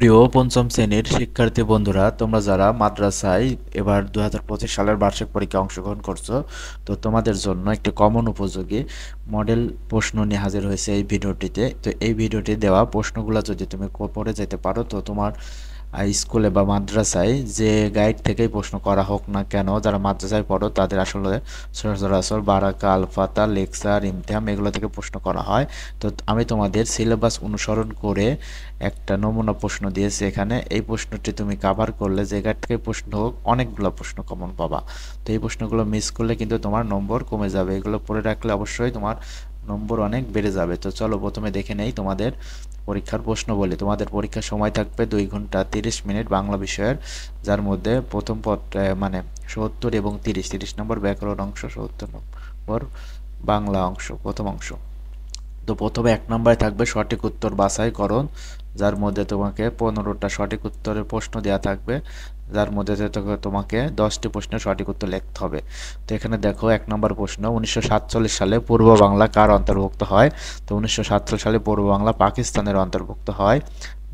প্রিয় পঞ্চম শ্রেণীর শিক্ষার্থী বন্ধুরা, তোমরা যারা মাদ্রাসায় এবার 2025 সালের বার্ষিক পরীক্ষায় অংশগ্রহণ করছো, তো তোমাদের জন্য একটি কমন উপযোগী মডেল প্রশ্ন নিয়ে হাজির হয়েছে এই ভিডিওটিতে। তো এই ভিডিওটি দেওয়া প্রশ্নগুলো যদি তুমি পড়ে যেতে পারো, তো তোমার স্কুলে বা মাদ্রাসায় যে গাইড থেকেই প্রশ্ন করা হোক না কেন, যারা মাদ্রাসায় পড়ো তাদের আসলে সচরাচর বারাকা, আলফাতা, লেকচার, ইমতিহান এগুলো থেকে প্রশ্ন করা হয়। তো আমি তোমাদের সিলেবাস অনুসরণ করে একটা নমুনা প্রশ্ন দিয়েছি এখানে। এই প্রশ্নটি তুমি কাভার করলে যে গাইড থেকে প্রশ্ন হোক, অনেকগুলো প্রশ্ন কমন পাবা। তো এই প্রশ্নগুলো মিস করলে কিন্তু তোমার নম্বর কমে যাবে। এগুলো পড়ে রাখলে অবশ্যই তোমার নম্বর অনেক বেড়ে যাবে। তো চলো প্রথমে দেখে নেই তোমাদের পরীক্ষার প্রশ্ন বলি। তোমাদের পরীক্ষার সময় থাকবে 2 ঘন্টা 30 মিনিট বাংলা বিষয়ের, যার মধ্যে প্রথম মানে 70 এবং 30 নম্বর ব্যাকরণ অংশ, 70 নম্বর বাংলা অংশ, প্রথম অংশ। তো প্রথমে 1 নম্বরে থাকবে সঠিক উত্তর বাছাইকরণ, যার মধ্যে তোমাকে 15টা সঠিক উত্তরের প্রশ্ন দেওয়া থাকবে, যার মধ্যে তোমাকে 10টি প্রশ্নের সঠিক উত্তর লিখতে হবে। তো এখানে দেখো 1 নম্বর প্রশ্ন, 1947 সালে পূর্ব বাংলা কার অন্তর্ভুক্ত হয়? তো 1947 সালে পূর্ব বাংলা পাকিস্তানের অন্তর্ভুক্ত হয়।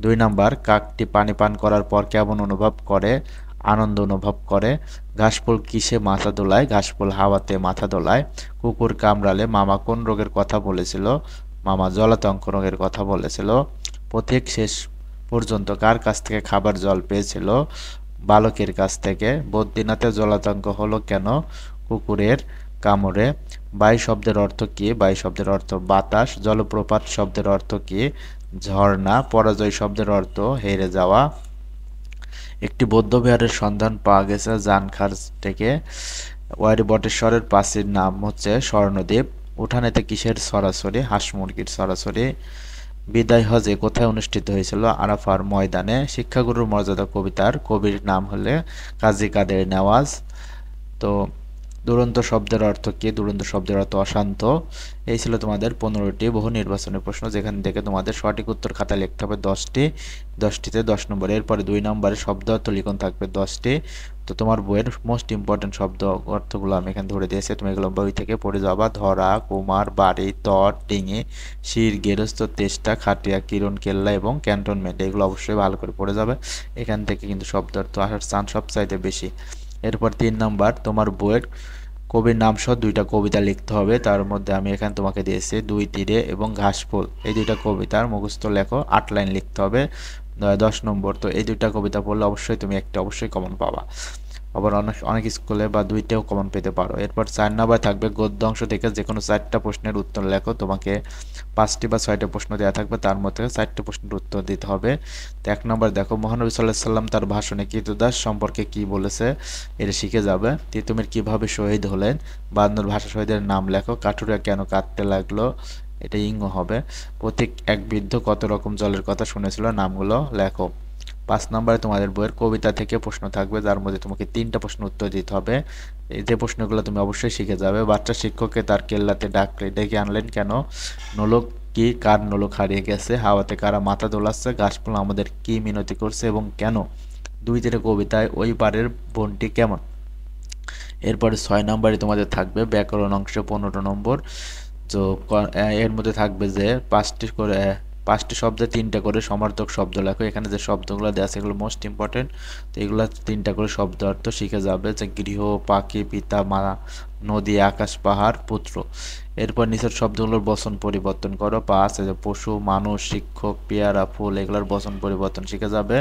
2 নাম্বার, কাকটি পানি পান করার পর কেমন অনুভব করে? আনন্দ অনুভব করে। ঘাসফুল কিসে মাথা দোলায়? ঘাসফুল হাওয়াতে মাথা দোলায়। কুকুর কামড়ালে মামা কোন রোগের কথা বলেছিল? মামা জলাতঙ্ক রোগের কথা বলেছিল। পথিক শেষ পর্যন্ত কার কাছ থেকে খাবার জল পেয়েছিল? বালকের কাছ থেকে। বদ্রীনাথে জলাতঙ্ক হলো কেন? কুকুরের কামড়ে। বায়ু শব্দের অর্থ কী? বায়ু শব্দের অর্থ বাতাস। জলপ্রপাত শব্দের অর্থ কী? ঝর্ণা। পরাজয় শব্দের অর্থ হেরে যাওয়া। একটি বৌদ্ধবিহারের সন্ধান পাওয়া গেছে জানখার থেকে। বটেশ্বরের পাঁচির নাম হচ্ছে স্বর্ণদ্বীপ। উঠানেতে কিসের ছড়াছড়ি? হাঁস মুরগির ছড়াছড়ি। বিদায় হজে কোথায় অনুষ্ঠিত হয়েছিল? আরাফার ময়দানে। শিক্ষাগুরুর মর্যাদা কবিতার কবির নাম হলে কাজী কাদের নেওয়াজ। তো দুরন্ত শব্দের অর্থ কি? দুরন্ত শব্দের অর্থ অশান্ত। এই ছিল তোমাদের 15টি বহু নির্বাচনী প্রশ্ন, যেখান থেকে তোমাদের সঠিক উত্তর খাতায় লিখতে হবে 10টি, 10টিতে 10 নম্বর। এরপরে 2 নম্বরে শব্দ অর্থ লিখন থাকবে 10টি। তো তোমার বইয়ের মোস্ট ইম্পর্টেন্ট শব্দ অর্থগুলো আমি এখানে ধরে দিয়েছি, তুমি এগুলো বই থেকে পড়ে যাবা। ধরা, কুমার, বাড়ি, তট, ডিঙি, শির, গেরস্ত, তেষ্টা, খাটিয়া, কিরণ, কেল্লা এবং ক্যান্টনমেন্ট, এগুলো অবশ্যই ভালো করে পড়ে যাবে। এখান থেকে কিন্তু শব্দ অর্থ আসার চান্স সবচাইতে বেশি। এরপর 3 নাম্বার, তোমার বইয়ের কবির নাম সহ 2টা কবিতা লিখতে হবে। তার মধ্যে আমি এখানে তোমাকে দিয়েছি দুই তীরে এবং ঘাসফুল, এই 2টা কবিতার মুখস্থ লেখো, 8 লাইন লিখতে হবে। 10 নম্বর। তো এই 2টা কবিতা পড়লে অবশ্যই তুমি একটা অবশ্যই কমন পাবা। আবার অনেক অনেক স্কুলে বা 2টাও কমন পেতে পারো। এরপর 4 নাম্বার থাকবে গদ্য অংশ থেকে যে কোনো 4টা প্রশ্নের উত্তর লেখো। তোমাকে 5টি বা 6টা প্রশ্ন দেওয়া থাকবে, তার মধ্যে 4টি প্রশ্নের উত্তর দিতে হবে। তো 1 নম্বর দেখো, মহানবী সাল্লাল্লাহু আলাইহি সাল্লাম তার ভাষণে কৃতদাস সম্পর্কে কি বলেছে? এটা শিখে যাবে। তিতুমির কিভাবে শহীদ হলেন? বায়ান্নর ভাষা শহীদের নাম লেখো। কাঠুরিয়া কেন কাঁদতে লাগলো? এটা ইঙ্গ হবে। প্রতীক এক বৃদ্ধ কত রকম জলের কথা শুনেছিল? নামগুলো লেখো। 5 নম্বরে তোমাদের বইয়ের কবিতা থেকে প্রশ্ন থাকবে, যার মধ্যে তোমাকে 3টা প্রশ্ন উত্তর দিতে হবে। এই যে প্রশ্নগুলো তুমি অবশ্যই শিখে যাবে। বাচ্চা শিক্ষককে তার কেল্লাতে ডেকে আনলেন কেন? নোলক কি? কার নোলক হারিয়ে গেছে? হাওয়াতে কারা মাথা দোলাচ্ছে? ঘাসফুল আমাদের কি মিনতি করছে এবং কেন? 2 তীরে কবিতায় ওই পারের বনটি কেমন? এরপরে 6 নম্বরে তোমাদের থাকবে ব্যাকরণ অংশে 15 নম্বর। তো এর মধ্যে থাকবে যে 5টি শব্দে 3টা করে সমার্থক শব্দ লেখো। এখানে যে শব্দগুলো দেওয়া আছে এগুলো মোস্ট ইম্পর্টেন্ট। তো এগুলো 3টা করে শব্দ অর্থ শিখে যাবে, যে গৃহ, পাখি, পিতা, মা, নদী, আকাশ, পাহাড়, পুত্র। এরপর নিচের শব্দগুলোর বচন পরিবর্তন করো। 5 যে পশু, মানুষ, শিক্ষক, পেয়ারা, ফুল, এগুলোর বচন পরিবর্তন শিখে যাবে।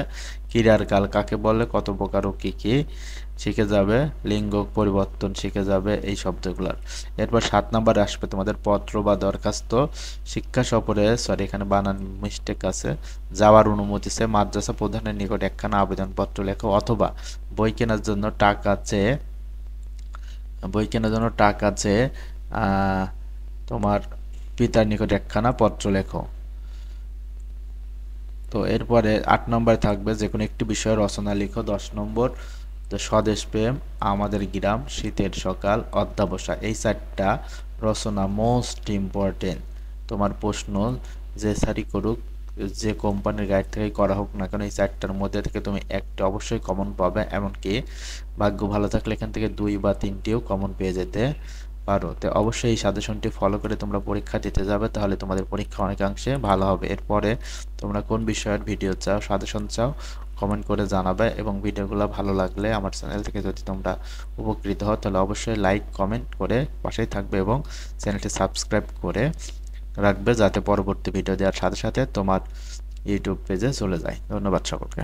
ক্রীড়ার কাল কাকে বলে? কত প্রকার ও কি কি শিখে যাবে। লিঙ্গ পরিবর্তন শিখে যাবে এই শব্দগুলোর। এরপর 7 নম্বরে আসবে তোমাদের পত্র বা দরখাস্ত। শিক্ষা সফরে, সরি এখানে বানান মিস্টেক আছে, যাওয়ার অনুমতি চেয়ে মাদ্রাসা প্রধানের নিকট একখানা আবেদনপত্র লেখো, অথবা বই কেনার জন্য টাকা চেয়ে তোমার পিতার নিকট একখানা পত্র লেখো। তো এরপরে 8 নম্বরে থাকবে যে কোনো একটি বিষয়ের রচনা লিখো। 10 নম্বর, তো স্বদেশ প্রেম, আমাদের গ্রাম, শীতের সকাল, অধ্যবসায়, এই 4টা রচনা মোস্ট ইম্পর্টেন্ট। তোমার প্রশ্ন যে স্যারই করুক, যে কোম্পানির গাইড থেকে করা হোক না কেন, এই 4টার মধ্যে থেকে তুমি একটা অবশ্যই কমন পাবে। এমনকি ভাগ্য ভালো থাকলে এখান থেকে 2 বা 3টিও কমন পেয়ে যেতে পারো। তো অবশ্যই এই সাজেশনটি ফলো করে তোমরা পরীক্ষা দিতে যাবে, তাহলে তোমাদের পরীক্ষা অনেকাংশে ভালো হবে। এরপরে তোমরা কোন বিষয়ের ভিডিও চাও, সাজেশন চাও, কমেন্ট করে জানাবে। এবং ভিডিওগুলো ভালো লাগলে আমার চ্যানেল থেকে যদি তোমরা উপকৃত হও, তাহলে অবশ্যই লাইক কমেন্ট করে পাশেই থাকবে এবং চ্যানেলটি সাবস্ক্রাইব করে রাখবে, যাতে পরবর্তী ভিডিও দেওয়ার সাথে সাথে তোমার ইউটিউব পেজে চলে যায়। ধন্যবাদ সকলকে।